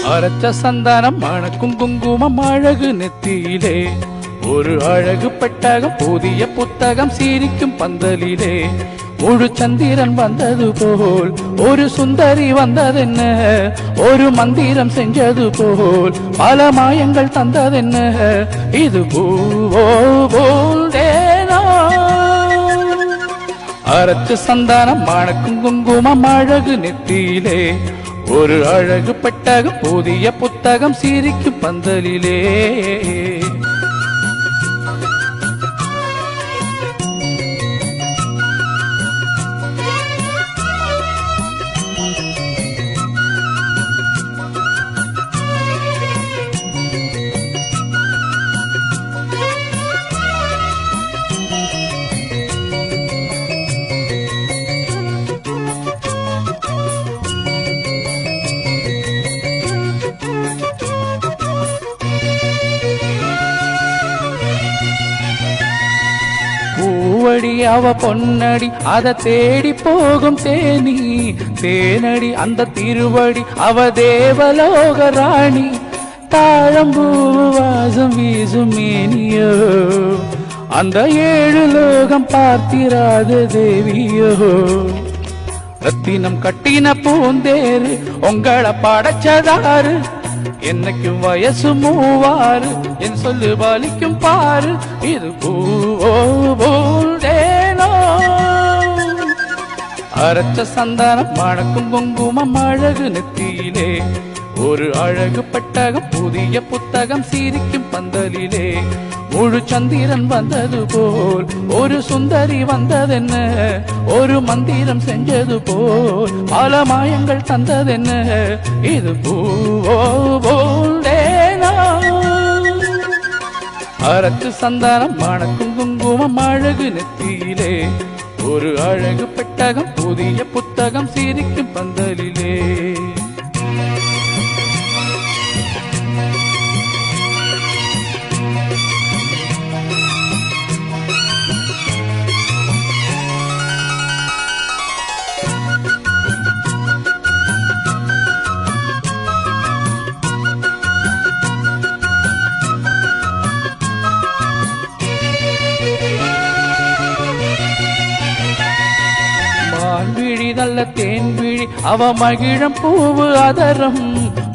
அரைச்ச சந்தானம் மணக்கும் குங்குமம் அழகு நெத்தியிலே ஒரு அழகு பெட்டகம் புதிய புத்தகம் சீரிக்கும் பந்தலிலே முழு சந்திரன் வந்தது போல் ஒரு சுந்தரி வந்ததென்ன ஒரு மந்திரம் செஞ்சது போல் பல மாயங்கள் தந்ததென்ன இது பூவோ போல் தேனோ அரைச்ச சந்தானம் மணக்கும் குங்குமம் அழகு நெத்தியிலே ஒரு அழகு பெட்டகம் புதிய புத்தகம் சீரிக்கும் பந்தலிலே பூவடி அவ பொன்னடி அத தேடி போகும் தேனி தேனடி அந்த திருவடி அவ தேவலோக ராணி தாழம்பூ வாசம் வீசும் மேனியோ அந்த ஏழு லோகம் பார்த்திராத தேவியோ ரத்தினம் கட்டின பூந்தேரு உங்களை படைச்சதாரு என்னைக்கும் வயசு மூவாறு என் சொல்லு பாலிக்கும் பாரு இது பூவோ போல் தேனோ அரைச்ச சந்தானம் மணக்கும் குங்குமம் அழகு நெத்தியிலே ஒரு அழகு பெட்டகம் புதிய புத்தகம் சீரிக்கும் பந்தலிலே முழு சந்திரன் வந்தது போல் ஒரு சுந்தரி வந்ததென்ன ஒரு மந்திரம் செஞ்சது போல் பல மாயங்கள் தந்ததென்ன இது பூவோ போல் தேனோ அரைச்சு சந்தானம் மணக்கும் குங்குமம் அழகு நெத்தியிலே ஒரு அழகு பெட்டகம் புதிய புத்தகம் சீரிக்கும் பந்தலிலே நல்ல தேன்விழி அவ மகிழம் பூவு அதரம்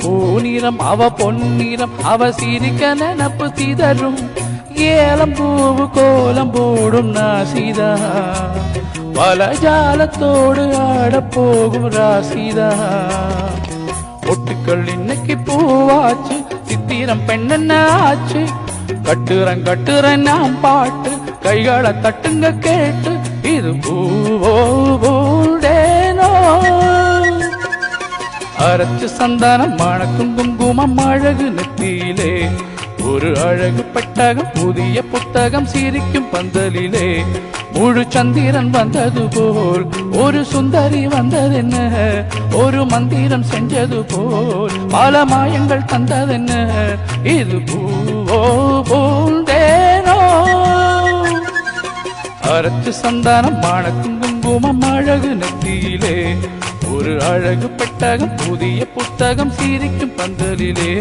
பூநிறம் அவ பொன்னிறம் அவ சிரிக்க நினப்பு சிதறும் ஏலம் பூவு கோலம் போடும் நாசிதா பல ஜாலத்தோடு ஆட போகும் ராசிதா ஒட்டுக்கள் இன்னைக்கு பூவாச்சு சித்திரம் பெண்ணென்ன ஆச்சு கட்டுறன் நாம் பாட்டு கைகளை தட்டுங்க கேட்டு இது பூவோ போல் தேனோ அரைச்சு சந்தானம் மணக்கும் குங்குமம் அழகு நெத்தியிலே ஒரு அழகு பெட்டகம் புதிய புத்தகம் சீரிக்கும் பந்தலிலே முழு சந்திரன் வந்தது போல் ஒரு சுந்தரி வந்ததென்ன ஒரு மந்திரம் செஞ்சது போல் பல மாயங்கள் தந்ததென்ன இது பூவோ போல் தேனோ அரைச்சு சந்தானம் மணக்கும் குங்குமம் அழகு நெத்தியிலே ஒரு அழகு பெட்டகம் புதிய புத்தகம் சீரிக்கும் பந்தலிலே